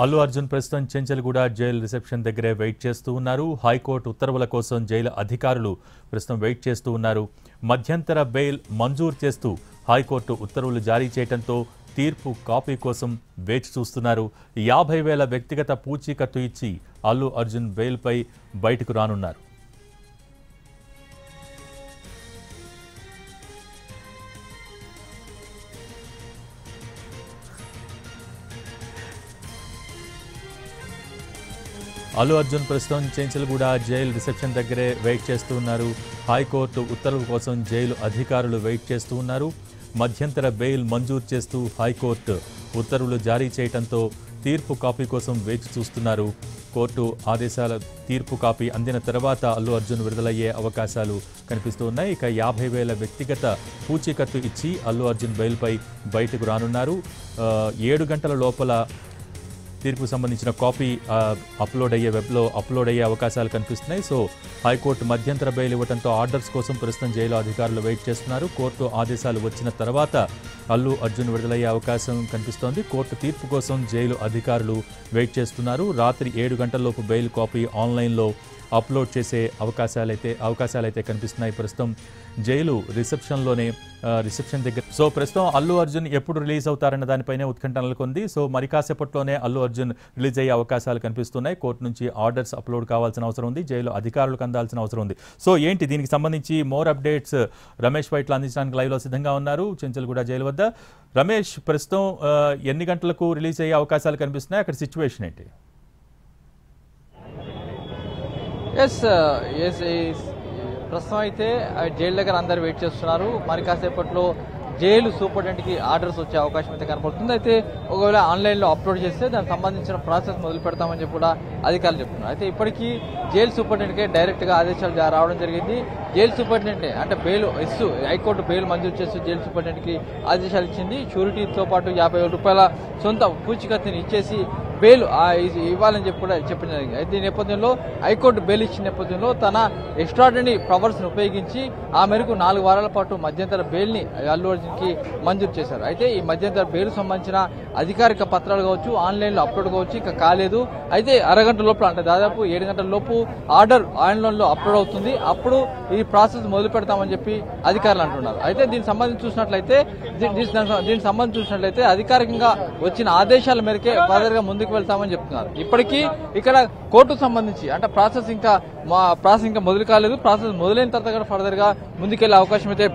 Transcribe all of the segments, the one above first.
అల్లు అర్జున్ ప్రస్తుతం Chanchalguda jail reception దగ్గరే wait చేస్తూ ఉన్నారు. హైకోర్టు ఉత్తర్వుల కోసం జైలు అధికారులు ప్రస్తుతం వెయిట్ చేస్తూ ఉన్నారు. మధ్యంతర బెయిల్ మంజూరు చేస్తూ హైకోర్టు ఉత్తర్వులు జారీ చేయడంతో తీర్పు కాపీ కోసం వేచి చూస్తున్నారు. 50,000 వ్యక్తిగత పూచీకత్తు ఇచ్చి అల్లు అర్జున్ బెయిల్పై బయటకు రానున్నారు. అల్లు అర్జున్ ప్రస్తుతం చెంచల్గూడ జైలు రిసెప్షన్ దగ్గరే వెయిట్ చేస్తూ ఉన్నారు. హైకోర్టు ఉత్తర్వుల కోసం జైలు అధికారులు వెయిట్ చేస్తూ ఉన్నారు. మధ్యంతర బెయిల్ మంజూరు చేస్తూ హైకోర్టు ఉత్తర్వులు జారీ చేయడంతో తీర్పు కాపీ కోసం వేచి చూస్తున్నారు. కోర్టు ఆదేశాల తీర్పు కాపీ అందిన తర్వాత అల్లు అర్జున్ విడుదలయ్యే అవకాశాలు కనిపిస్తూ ఉన్నాయి. ఇక 50,000 వ్యక్తిగత పూచీకత్తు ఇచ్చి అల్లు అర్జున్ బెయిల్పై బయటకు రానున్నారు. 7 గంటల లోపల తీర్పుకు సంబంధించిన కాపీ వెబ్లో అప్లోడ్ అయ్యే అవకాశాలు కనిపిస్తున్నాయి. సో హైకోర్టు మధ్యంతర బెయిల్ ఇవ్వడంతో ఆర్డర్స్ కోసం ప్రస్తుతం జైలు అధికారులు వెయిట్ చేస్తున్నారు. కోర్టు ఆదేశాలు వచ్చిన తర్వాత అల్లు అర్జున్ విడుదలయ్యే అవకాశం కనిపిస్తోంది. కోర్టు తీర్పు కోసం జైలు అధికారులు వెయిట్ చేస్తున్నారు. రాత్రి 7 గంటలలోపు బెయిల్ కాపీ ఆన్లైన్లో అప్లోడ్ చేసే అవకాశాలైతే కనిపిస్తున్నాయి. ప్రస్తుతం జైలు రిసెప్షన్ దగ్గర. సో ప్రస్తుతం అల్లు అర్జున్ ఎప్పుడు రిలీజ్ అవుతారన్న దానిపైనే ఉత్కంఠ నెలకొంది. సో మరి కాసేపట్లోనే అల్లు అర్జున్ రిలీజ్ అయ్యే అవకాశాలు కనిపిస్తున్నాయి. కోర్టు నుంచి ఆర్డర్స్ అప్లోడ్ కావాల్సిన అవసరం ఉంది. జైలు అధికారులకు అందాల్సిన అవసరం ఉంది. సో ఏంటి దీనికి సంబంధించి మోర్ అప్డేట్స్ రమేష్ వైట్ల అందించడానికి లైవ్లో సిద్ధంగా ఉన్నారు చెంచల్గూడ జైలు వద్ద. రమేష్, ప్రస్తుతం ఎన్ని గంటలకు రిలీజ్ అయ్యే అవకాశాలు కనిపిస్తున్నాయి? అక్కడ సిచ్యువేషన్ ఏంటి? ప్రస్తుతం అయితే జైలు దగ్గర అందరు వెయిట్ చేస్తున్నారు. మరి కాసేపట్లో జైలు సూపరింటెండెంట్కి ఆర్డర్స్ వచ్చే అవకాశం అయితే కనపడుతుంది. అయితే ఒకవేళ ఆన్లైన్లో అప్లోడ్ చేస్తే దానికి సంబంధించిన ప్రాసెస్ మొదలు పెడతామని చెప్పి కూడా అధికారులు చెప్తున్నారు. అయితే ఇప్పటికీ జైలు సూపరింటెండెంట్కే డైరెక్ట్గా ఆదేశాలు రావడం జరిగింది. జైలు సూపరింటెండెంట్ అంటే బెయిల్ ఇస్తూ హైకోర్టు బెయిల్ మంజూరు చేస్తూ జైలు సూపరింటెండెంట్కి ఆదేశాలు ఇచ్చింది. షూరిటీతో పాటు 50,000 రూపాయల సొంత పూచీకత్తుని ఇచ్చేసి బెయిల్ ఇవ్వాలని చెప్పి కూడా చెప్పడం జరిగింది. అయితే ఈ నేపథ్యంలో హైకోర్టు బెయిల్ ఇచ్చిన నేపథ్యంలో తన ఎక్స్ట్రాడినరీ పవర్స్ని ఉపయోగించి ఆ మేరకు 4 వారాల పాటు మధ్యంతర బెయిల్ని అల్లు అర్జున్కి మంజూరు చేశారు. అయితే ఈ మధ్యంతర బెయిల్ సంబంధించిన అధికారిక పత్రాలు కావచ్చు, ఆన్లైన్లో అప్లోడ్ కావచ్చు, ఇంకా కాలేదు. అయితే అరగంట లోపల అంటే దాదాపు 7 గంటల లోపు ఆర్డర్ ఆన్లైన్లో అప్లోడ్ అవుతుంది. అప్పుడు ఈ ప్రాసెస్ మొదలు పెడతామని చెప్పి అధికారులు అంటున్నారు. అయితే దీనికి సంబంధించి చూసినట్లయితే అధికారికంగా వచ్చిన ఆదేశాల మేరకే ఫర్దర్గా ముందుకు వెళ్తామని చెప్తున్నారు. ఇప్పటికీ ఇక్కడ కోర్టుకు సంబంధించి అంటే ప్రాసెస్ ఇంకా మొదలు కాలేదు. ప్రాసెస్ మొదలైన తర్వాత కూడా ఫర్దర్ గా ముందుకెళ్లే అవకాశం అయితే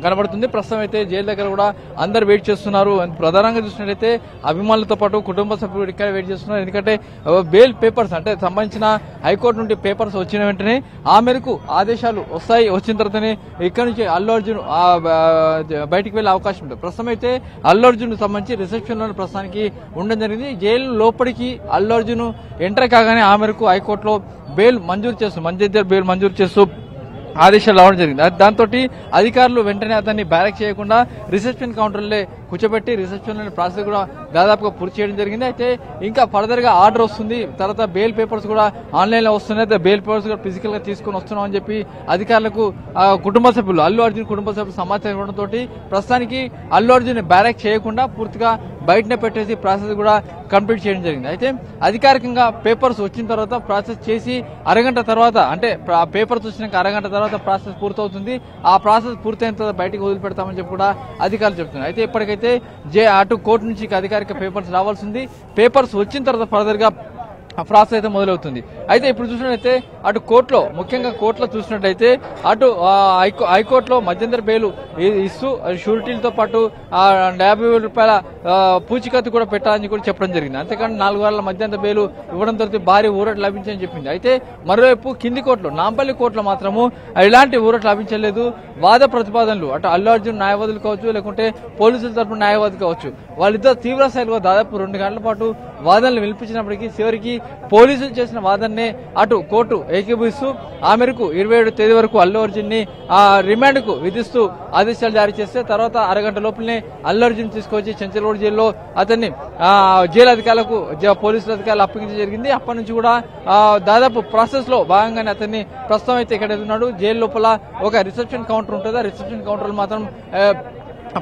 కనబడుతుంది. ప్రస్తుతం అయితే జైలు దగ్గర కూడా అందరు వెయిట్ చేస్తున్నారు. ప్రధానంగా చూసినట్లయితే అభిమానులతో పాటు కుటుంబ సభ్యులు ఇక్కడ వెయిట్ చేస్తున్నారు. ఎందుకంటే బెయిల్ పేపర్స్ అంటే సంబంధించిన హైకోర్టు నుండి పేపర్స్ వచ్చిన వెంటనే ఆ మేరకు ఆదేశాలు వచ్చిన తర్వాతనే ఇక్కడ నుంచి అల్లు అర్జున్ బయటికి వెళ్లే అవకాశం ఉంటుంది. ప్రస్తుతం అయితే అల్లు అర్జున్ సంబంధించి రిసెప్షన్ లో ప్రస్తుతానికి ఉండడం జరిగింది. జైలు లోపలికి అల్లు అర్జున్ ఎంటర్ కాగానే ఆ మేరకు హైకోర్టులో మధ్యంతర బెయిల్ మంజూరు చేస్తూ ఆదేశాలు రావడం జరిగింది. దాంతో అధికారులు వెంటనే అతన్ని బ్యారక్ చేయకుండా రిసెప్షన్ కౌంటర్లే కూర్చోబెట్టి రిసెప్షన్ ప్రాసెస్ కూడా దాదాపుగా పూర్తి చేయడం జరిగింది. అయితే ఇంకా ఫర్దర్ గా ఆర్డర్ వస్తుంది, తర్వాత బెయిల్ పేపర్స్ కూడా ఆన్లైన్ లో వస్తున్నాయి. బెయిల్ పేపర్స్ కూడా ఫిజికల్ గా తీసుకుని వస్తున్నాం అని చెప్పి అధికారులకు అల్లు అర్జున్ కుటుంబ సభ్యులు సమాచారం ఇవ్వడంతో ప్రస్తుతానికి అల్లు అర్జున్ బ్యారక్ చేయకుండా పూర్తిగా బయటనే పెట్టేసి ప్రాసెస్ కూడా కంప్లీట్ చేయడం జరిగింది. అయితే అధికారికంగా పేపర్స్ వచ్చిన తర్వాత ప్రాసెస్ చేసి అరగంట తర్వాత అంటే పేపర్స్ వచ్చినాక అరగంట తర్వాత ప్రాసెస్ పూర్తవుతుంది. ఆ ప్రాసెస్ పూర్తయిన తర్వాత బయటకు వదిలిపెడతామని చెప్పి కూడా అధికారులు చెప్తున్నారు. అయితే ఇప్పటికైతే అటు కోర్టు నుంచి అధికారిక పేపర్స్ రావాల్సింది. పేపర్స్ వచ్చిన తర్వాత ఫర్దర్ గా ప్రాసెస్ అయితే మొదలవుతుంది. అయితే ఇప్పుడు చూసినట్లయితే అటు కోర్టులో ముఖ్యంగా చూసినట్లయితే అటు హైకోర్టులో మధ్యంతర బెయిల్ ఇస్తూ షూరిటీలతో పాటు 50,000 రూపాయల పూచీకత్తు కూడా పెట్టాలని కూడా చెప్పడం జరిగింది. అంతేకాని 4 వారాల మధ్యంతర బెయిల్ ఇవ్వడంతో భారీ ఊరట లభించని చెప్పింది. అయితే మరోవైపు కింది కోర్టులో నాంపల్లి కోర్టులో మాత్రము ఇలాంటి ఊరట లభించలేదు. వాద ప్రతిపాదనలు అటు అల్లు అర్జున్ న్యాయవాదులు కావచ్చు, లేకుంటే పోలీసుల తరఫున న్యాయవాది కావచ్చు, వాళ్ళిద్దరు తీవ్ర స్థాయిలో దాదాపు 2 గంటల పాటు వాదనలు వినిపించినప్పటికీ చివరికి పోలీసులు చేసిన వాదననే అటు కోర్టు ఏకీభవిస్తూ ఆ మేరకు 27వ తేదీ వరకు అల్లు అర్జున్ ని రిమాండ్ కు విధిస్తూ ఆదేశాలు జారీ చేస్తే తర్వాత అరగంట లోపలనే అల్లు అర్జున్ తీసుకొచ్చి చెంచల్గూడ జైల్లో అతన్ని జైలు అధికారులకు పోలీసుల అధికారులు అప్పగించడం జరిగింది. అప్పటి నుంచి కూడా దాదాపు ప్రాసెస్ లో భాగంగానే అతన్ని ప్రస్తుతం అయితే ఇక్కడ ఉన్నాడు. జైలు లోపల ఒక రిసెప్షన్ కౌంటర్ ఉంటుంది. ఆ రిసెప్షన్ కౌంటర్ మాత్రం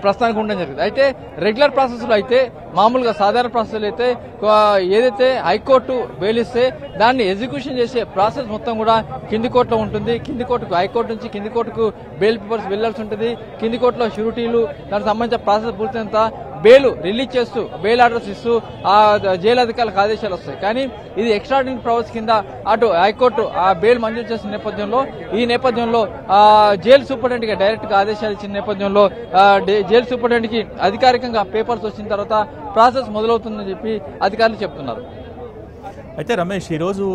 ప్రస్తుతానికి ఉండడం జరిగింది. అయితే రెగ్యులర్ ప్రాసెస్లో అయితే మామూలుగా సాధారణ ప్రాసెస్లో అయితే ఏదైతే హైకోర్టు బెయిల్ ఇస్తే దాన్ని ఎగ్జిక్యూషన్ చేసే ప్రాసెస్ మొత్తం కూడా కింది కోర్టులో ఉంటుంది. కింది కోర్టుకు హైకోర్టు నుంచి కింది కోర్టుకు బెయిల్ పేపర్స్ వెళ్లాల్సి ఉంటుంది. కింది కోర్టులో షూరిటీలు దానికి సంబంధించిన ప్రాసెస్ పూర్తయినంత బెయిల్ రిలీజ్ చేస్తూ బెయిల్ ఆర్డర్స్ ఇస్తూ ఆ జైలు అధికారులకు ఆదేశాలు వస్తాయి. కానీ ఇది ఎక్స్ట్రాడినరీ పవర్స్ కింద అటు హైకోర్టు ఆ బెయిల్ మంజూరు చేసిన నేపథ్యంలో ఈ నేపథ్యంలో జైలు సూపరింటెండెంట్ గా డైరెక్ట్ గా ఆదేశాలు ఇచ్చిన నేపథ్యంలో జైలు సూపరింటెండెంట్ కి అధికారికంగా పేపర్స్ వచ్చిన తర్వాత ప్రాసెస్ మొదలవుతుందని చెప్పి అధికారులు చెప్తున్నారు. అయితే రమేష్, ఈరోజు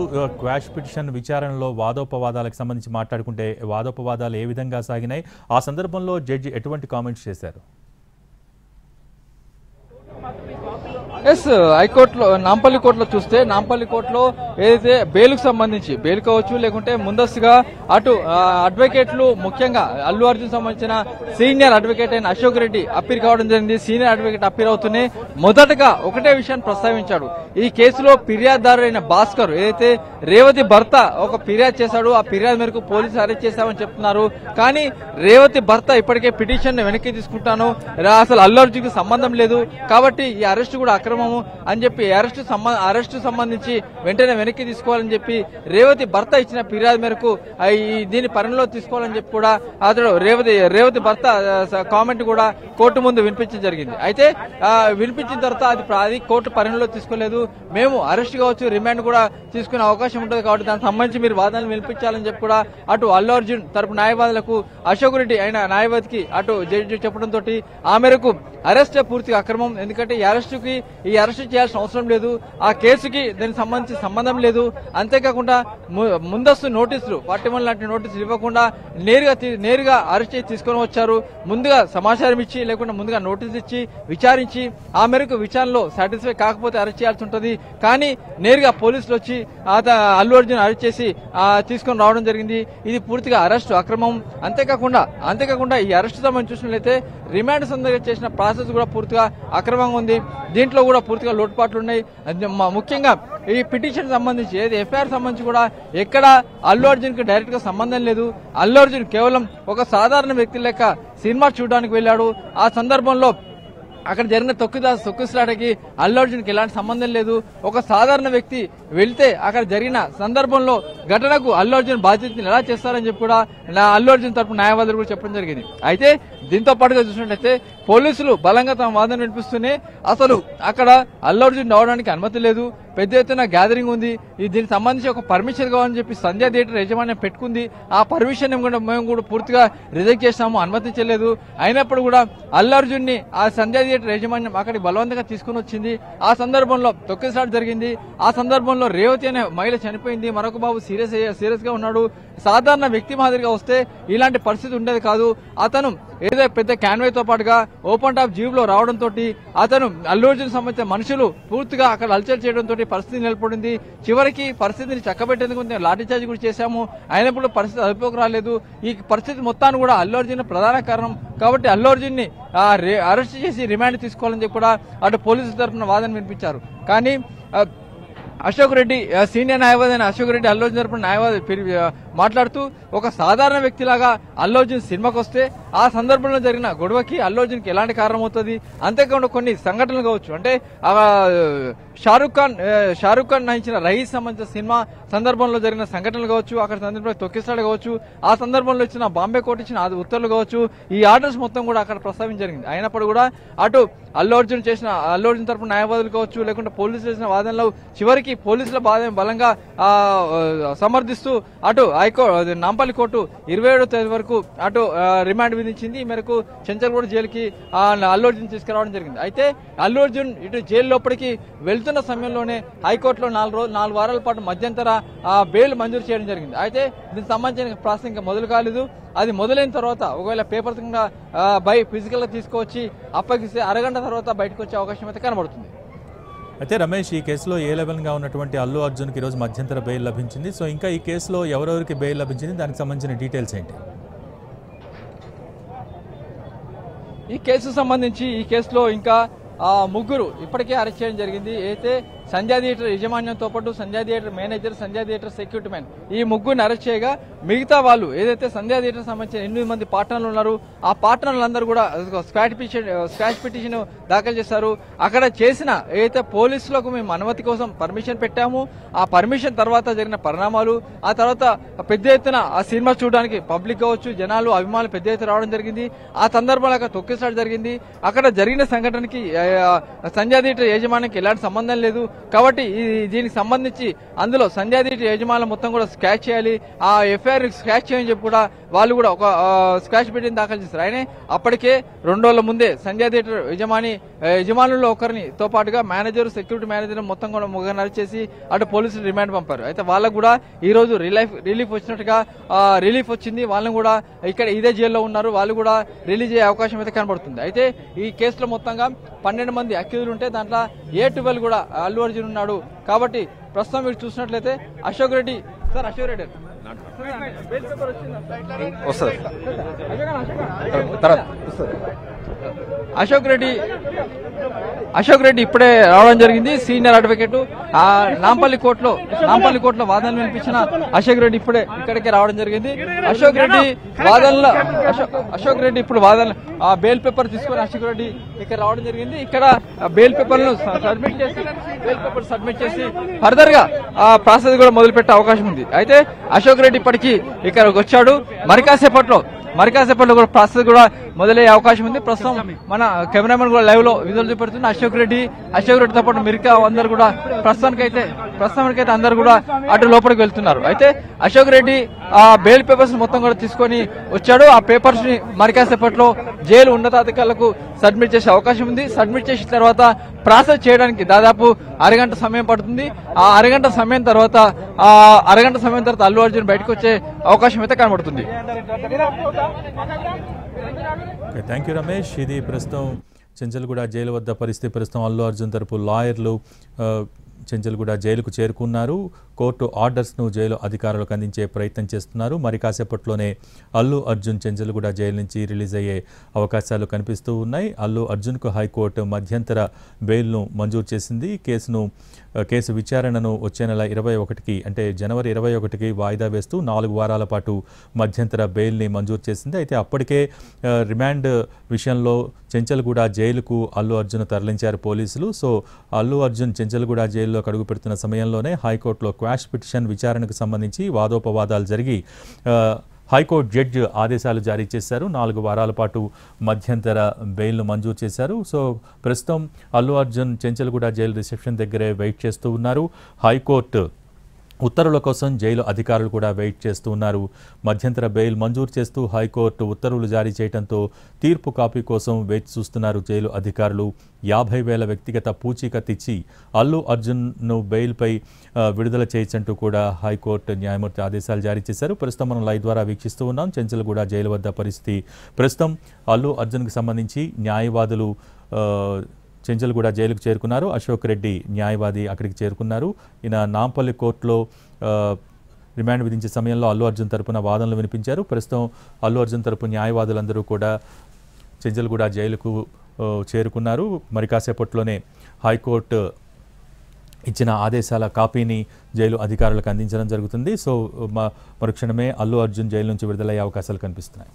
క్వాష్ పిటిషన్ విచారణలో వాదోపవాదాలకు సంబంధించి మాట్లాడుకుంటే వాదోపవాదాలు ఏ విధంగా సాగినాయి, ఆ సందర్భంలో జడ్జి ఎటువంటి కామెంట్స్ చేశారు? ఎస్, హైకోర్టులో నాంపల్లి కోర్టులో చూస్తే నాంపల్లి కోర్టులో ఏదైతే బెయిల్కు సంబంధించి బెయిల్ కావచ్చు లేకుంటే ముందస్తుగా అటు అడ్వకేట్లు ముఖ్యంగా అల్లు అర్జున్ సంబంధించిన సీనియర్ అడ్వకేట్ అయిన అశోక్ రెడ్డి అప్పీల్ కావడం జరిగింది. సీనియర్ అడ్వకేట్ అప్పీల్ అవుతూనే మొదటగా ఒకటే విషయాన్ని ప్రస్తావించాడు. ఈ కేసులో ఫిర్యాదుదారుడైన భాస్కర్ ఏదైతే రేవతి భర్త ఒక ఫిర్యాదు చేశాడు, ఆ ఫిర్యాదు మేరకు పోలీసులు అరెస్ట్ చేశామని చెప్తున్నారు. కానీ రేవతి భర్త ఇప్పటికే పిటిషన్ వెనక్కి తీసుకుంటాను, అసలు అల్లు అర్జున్ కి సంబంధం లేదు కాబట్టి ఈ అరెస్ట్ కూడా అక్రమము అని చెప్పి అరెస్టు సంబంధించి వెంటనే వెనక్కి తీసుకోవాలని చెప్పి రేవతి భర్త ఇచ్చిన ఫిర్యాదు మేరకు దీన్ని పరిగణలో తీసుకోవాలని చెప్పి కూడా అతడు రేవతి భర్త కామెంట్ కూడా కోర్టు ముందు వినిపించడం జరిగింది. అయితే వినిపించిన తర్వాత అది కోర్టు పరిగణలో తీసుకోలేదు, మేము అరెస్ట్ కావచ్చు రిమాండ్ కూడా తీసుకునే అవకాశం ఉంటుంది కాబట్టి దానికి సంబంధించి మీరు వాదనలు వినిపించాలని చెప్పి కూడా అటు అల్లు అర్జున్ తరపు న్యాయవాదులకు అశోక్ రెడ్డి అయిన న్యాయవాదికి అటు జడ్జి చెప్పడంతో ఆ మేరకు అరెస్ట్ పూర్తిగా అక్రమం, ఎందుకంటే ఈ అరెస్ట్ చేయాల్సిన అవసరం లేదు, ఆ కేసుకి దానికి సంబంధించి సంబంధం లేదు. అంతేకాకుండా ముందస్తు నోటీసులు 41 లాంటి నోటీసులు ఇవ్వకుండా నేరుగా అరెస్ట్ చేసి తీసుకొని వచ్చారు. ముందుగా సమాచారం ఇచ్చి లేకుండా ముందుగా నోటీసు ఇచ్చి విచారించి ఆ మేరకు విచారణలో సాటిస్ఫై కాకపోతే అరెస్ట్ చేయాల్సి ఉంటుంది. కానీ నేరుగా పోలీసులు వచ్చి అల్లు అర్జున్ అరెస్ట్ చేసి తీసుకొని రావడం జరిగింది. ఇది పూర్తిగా అరెస్టు అక్రమం. అంతేకాకుండా ఈ అరెస్టు సంబంధించి చూసినట్లయితే రిమాండ్ సందర్భంగా చేసిన ప్రాసెస్ కూడా పూర్తిగా అక్రమంగా ఉంది. దీంట్లో కూడా పూర్తిగా లోటుపాట్లు ఉన్నాయి. ముఖ్యంగా ఈ పిటిషన్ సంబంధించి ఏది ఎఫ్ఐఆర్ సంబంధించి కూడా ఎక్కడ అల్లు అర్జున్ కి డైరెక్ట్ గా సంబంధం లేదు. అల్లు అర్జున్ కేవలం ఒక సాధారణ వ్యక్తి లెక్క సినిమా చూడడానికి వెళ్ళాడు. ఆ సందర్భంలో అక్కడ జరిగిన తొక్కిసలాటకి అల్లు అర్జున్కి ఎలాంటి సంబంధం లేదు. ఒక సాధారణ వ్యక్తి వెళ్తే అక్కడ జరిగిన సందర్భంలో ఘటనకు అల్లు అర్జున్ బాధ్యతను ఎలా చేస్తారని చెప్పి కూడా అల్లు అర్జున్ తరపు న్యాయవాదులు కూడా చెప్పడం జరిగింది. అయితే దీంతో పాటుగా చూసినట్లయితే పోలీసులు బలంగా తమ వాదన వినిపిస్తూనే అసలు అక్కడ అల్లు అర్జున్ రావడానికి అనుమతి లేదు, పెద్ద ఎత్తున గ్యాదరింగ్ ఉంది, దీనికి సంబంధించి ఒక పర్మిషన్ కావాలని చెప్పి సంధ్య థియేటర్ యాజమాన్యం పెట్టుకుంది. ఆ పర్మిషన్ మేము కూడా పూర్తిగా రిజెక్ట్ చేస్తాము, అనుమతించలేదు. అయినప్పుడు కూడా అల్లు అర్జున్ ని ఆ సంధ్య థియేటర్ యాజమాన్యం అక్కడికి బలవంతంగా తీసుకుని వచ్చింది. ఆ సందర్భంలో తొక్కిసలాట జరిగింది. ఆ సందర్భంలో రేవతి అనే మహిళ చనిపోయింది, మరొక బాబు సీరియస్ గా ఉన్నాడు. సాధారణ వ్యక్తి మాదిరిగా వస్తే ఇలాంటి పరిస్థితి ఉండేది కాదు. అతను ఏదో పెద్ద క్యాన్వేతో పాటుగా ఓపెన్ టాప్ జీప్ లో రావడంతో అతను అల్లు అర్జున్ సంబంధించిన మనుషులు పూర్తిగా అక్కడ అల్చల్ చేయడంతో పరిస్థితి నెలకొంది. చివరికి పరిస్థితిని చక్కబెట్టేందుకు లాఠీచార్జ్ కూడా చేశాము, అయినప్పుడు పరిస్థితి అదుపులోకి రాలేదు. ఈ పరిస్థితి మొత్తాన్ని కూడా అల్లు అర్జున్ ప్రధాన కారణం కాబట్టి అల్లు అర్జున్ ని అరెస్ట్ చేసి రిమాండ్ తీసుకోవాలని చెప్పి కూడా అటు పోలీసుల తరఫున వాదన వినిపించారు. కానీ అశోక్ రెడ్డి సీనియర్ న్యాయవాది అయిన అశోక్ రెడ్డి అల్లు అర్జున్ తరపున న్యాయవాది మాట్లాడుతూ ఒక సాధారణ వ్యక్తిలాగా అల్లు అర్జున్ సినిమాకి వస్తే ఆ సందర్భంలో జరిగిన గొడవకి అల్లు అర్జున్కి ఎలాంటి కారణం అవుతుంది, అంతేకాకుండా కొన్ని సంఘటనలు కావచ్చు, అంటే షారూక్ ఖాన్ నటించిన రహీస్ సంబంధించిన సినిమా సందర్భంలో జరిగిన సంఘటనలు కావచ్చు, అక్కడ సందర్భంలో తొక్కిసలాట కావచ్చు, ఆ సందర్భంలో ఇచ్చిన బాంబే కోర్టు ఇచ్చిన ఉత్తర్వులు కావచ్చు, ఈ ఆర్డర్స్ మొత్తం కూడా అక్కడ ప్రస్తావించడం జరిగింది. అయినప్పుడు కూడా అటు అల్లు అర్జున్ తరపున న్యాయవాదులు కావచ్చు లేకుంటే పోలీసులు చేసిన వాదనలో చివరికి పోలీసుల బలంగా సమర్థిస్తూ అటు నాంపల్లి కోర్టు 27వ తేదీ వరకు అటు రిమాండ్ విధించింది. ఈ మేరకు చెంచల్గూడ జైలుకి అల్లు అర్జున్ తీసుకురావడం జరిగింది. అయితే అల్లు అర్జున్ ఇటు జైలు లోపలికి వెళ్తున్న సమయంలోనే హైకోర్టులో 4 వారాల పాటు మధ్యంతర బెయిల్ మంజూరు చేయడం జరిగింది. అయితే దీనికి సంబంధించిన ప్రాసెస్ ఇంకా మొదలు కాలేదు. అది మొదలైన తర్వాత ఒకవేళ పేపర్ ఫిజికల్ గా తీసుకువచ్చి అప్పగిస్తే అరగంట తర్వాత బయటకు వచ్చే అవకాశం అయితే కనబడుతుంది. అయితే రమేష్, ఈ కేసులో A11గా ఉన్నటువంటి అల్లు అర్జున్కి ఈరోజు మధ్యంతర బెయిల్ లభించింది. సో ఇంకా ఈ కేసులో ఎవరెవరికి బెయిల్ లభించింది, దానికి సంబంధించిన డీటెయిల్స్ ఏంటి? ఈ కేసులో ఇంకా 3 ఇప్పటికే అరెస్ట్ చేయడం జరిగింది. అయితే సంజయ్ థియేటర్ యజమాన్యంతో పాటు Sanjay theatre manager, Sanjay theatre security man ఈ ముగ్గురిని అరెస్ట్ చేయగా మిగతా వాళ్ళు ఏదైతే సంజయ్ థియేటర్ సంబంధించిన 8 మంది పార్ట్నర్లు ఉన్నారు ఆ పార్ట్నర్లందరూ కూడా స్క్వాష్ పిటిషన్ దాఖలు చేశారు. అక్కడ చేసిన ఏదైతే పోలీసులకు మేము అనుమతి కోసం పర్మిషన్ పెట్టాము, ఆ పర్మిషన్ తర్వాత జరిగిన పరిణామాలు, ఆ తర్వాత పెద్ద ఎత్తున ఆ సినిమా చూడడానికి పబ్లిక్ కావచ్చు, జనాలు, అభిమానులు పెద్ద ఎత్తున రావడం జరిగింది. ఆ సందర్భంలో అక్కడ తొక్కిసలాట జరిగింది. అక్కడ జరిగిన సంఘటనకి సంజయ్ థియేటర్ యాజమాన్యానికి ఎలాంటి సంబంధం లేదు. కాబట్టి దీనికి సంబంధించి అందులో సంజయ్ థియేటర్ యజమానులు మొత్తం కూడా స్క్రాచ్ చేయాలి, ఆ ఎఫ్ఐఆర్ స్క్రాచ్ చేయని చెప్పి కూడా వాళ్ళు కూడా ఒక స్క్రాచ్ పిటిషన్ దాఖలు చేశారు. ఆయన అప్పటికే 2 రోజుల ముందే సంజయ్ థియేటర్ యజమానుల్లో ఒకరితో పాటుగా మేనేజర్, సెక్యూరిటీ మేనేజర్ మొత్తం కూడా ముగ్గురు అరెస్ట్ చేసి అటు పోలీసులు రిమాండ్ పంపారు. అయితే వాళ్ళకు కూడా ఈ రోజు రిలీఫ్ వచ్చినట్టుగా రిలీఫ్ వచ్చింది. వాళ్ళని కూడా ఇక్కడ ఇదే జైల్లో ఉన్నారు, వాళ్ళు కూడా రిలీజ్ అయ్యే అవకాశం అయితే కనబడుతుంది. అయితే ఈ కేసులో మొత్తంగా 12 మంది అక్యూజులు ఉంటే దాంట్లో A12 కూడా అల్లు అర్జున్ ఉన్నాడు. కాబట్టి ప్రస్తుతం మీరు చూసినట్లయితే అశోక్ రెడ్డి అశోక్ రెడ్డి ఇప్పుడే రావడం జరిగింది. సీనియర్ అడ్వకేట్ నాంపల్లి కోర్టులో వాదనలు వినిపించిన అశోక్ రెడ్డి ఇప్పుడే ఇక్కడికి రావడం జరిగింది. అశోక్ రెడ్డి ఇప్పుడు వాదనలు బెయిల్ పేపర్ తీసుకొని అశోక్ రెడ్డి ఇక్కడ రావడం జరిగింది. ఇక్కడ బెయిల్ పేపర్లను సబ్మిట్ చేసి ఫర్దర్ గా ప్రాసెస్ కూడా మొదలుపెట్టే అవకాశం ఉంది. అయితే అశోక్ రెడ్డి ఇప్పటికీ ఇక్కడికి వచ్చాడు. మరికాసేపట్లో కూడా ప్రాసెస్ కూడా మొదలయ్యే అవకాశం ఉంది. ప్రస్తుతం మన కెమెరామెన్ కూడా లైవ్ లో విజువల్ చూపెడుతున్న అశోక్ రెడ్డితో పాటు మిగతా అందరు కూడా ప్రస్తుతానికైతే అందరు కూడా అటు లోపలికి వెళ్తున్నారు. అయితే అశోక్ రెడ్డి ఆ బెయిల్ పేపర్స్ మొత్తం కూడా తీసుకొని వచ్చాడు. ఆ పేపర్స్ ని మరికాసేపట్లో జైలు ఉన్నతాధికారులకు సబ్మిట్ చేసే అవకాశం ఉంది. సబ్మిట్ చేసిన తర్వాత ప్రాసెస్ చేయడానికి దాదాపు అరగంట సమయం పడుతుంది. ఆ అరగంట సమయం తర్వాత అల్లు అర్జున్ బయటకు వచ్చే అవకాశం అయితే కనబడుతుంది. Thank you Ramesh. ఇది ప్రస్తుతం చెంచల్గూడ జైలు వద్ద పరిస్థితి. ప్రస్తుతం అల్లు అర్జున్ తరపు లాయర్లు చెంచల్గూడ జైలుకు చేరుకున్నారు. కోర్టు ఆర్డర్స్ను జైలు అధికారులకు అందించే ప్రయత్నం చేస్తున్నారు. మరి కాసేపట్లోనే అల్లు అర్జున్ చెంచల్గూడ జైలు నుంచి రిలీజ్ అయ్యే అవకాశాలు కనిపిస్తూ ఉన్నాయి. అల్లు అర్జున్కు హైకోర్టు మధ్యంతర బెయిల్ను మంజూరు చేసింది. కేసు విచారణను వచ్చే నెల 21కి అంటే జనవరి 21కి వాయిదా వేస్తూ 4 వారాల పాటు మధ్యంతర బెయిల్ని మంజూరు చేసింది. అయితే అప్పటికే రిమాండ్ విషయంలో చెంచల్గూడ జైలుకు అల్లు అర్జున్ తరలించారు పోలీసులు. సో అల్లు అర్జున్ చెంచల్గూడ జైలులోకి అడుగు పెడుతున్న సమయంలోనే హైకోర్టులో క్వాష్ పిటిషన్ విచారణకు సంబంధించి వాదోపవాదాలు జరిగి హైకోర్టు జడ్జి ఆదేశాలు జారీ చేశారు. 4 వారాల పాటు మధ్యంతర బెయిల్ను మంజూరు చేశారు. సో ప్రస్తుతం అల్లు అర్జున్ చెంచల్గూడ జైలు రిసెప్షన్ దగ్గరే వెయిట్ చేస్తూ ఉన్నారు. హైకోర్టు ఉత్తర్వుల కోసం జైలు అధికారులు కూడా వెయిట్ చేస్తూ ఉన్నారు. మధ్యంతర బెయిల్ మంజూరు చేస్తూ హైకోర్టు ఉత్తర్వులు జారీ చేయడంతో తీర్పు కాపీ కోసం వేచి చూస్తున్నారు జైలు అధికారులు. 50,000 వ్యక్తిగత పూచీకత్తు ఇచ్చి అల్లు అర్జున్ను బెయిల్పై విడుదల చేయొచ్చంటూ కూడా హైకోర్టు న్యాయమూర్తి ఆదేశాలు జారీ చేశారు. ప్రస్తుతం మనం లైవ్ ద్వారా వీక్షిస్తూ ఉన్నాం చెంచల్గూడ జైలు వద్ద పరిస్థితి. ప్రస్తుతం అల్లు అర్జున్కి సంబంధించి న్యాయవాదులు చెంచల్గూడ జైలుకు చేరుకున్నారు. అశోక్ రెడ్డి న్యాయవాది అక్కడికి చేరుకున్నారు. ఈయన నాంపల్లి కోర్టులో రిమాండ్ విధించే సమయంలో అల్లు అర్జున్ తరపున వాదనలు వినిపించారు. ప్రస్తుతం అల్లు అర్జున్ తరపు న్యాయవాదులందరూ కూడా చెంచల్గూడ జైలుకు చేరుకున్నారు. మరి కాసేపట్లోనే హైకోర్టు ఇచ్చిన ఆదేశాల కాపీని జైలు అధికారులకు అందించడం జరుగుతుంది. సో మరుక్షణమే అల్లు అర్జున్ జైలు నుంచి విడుదలయ్యే అవకాశాలు కనిపిస్తున్నాయి.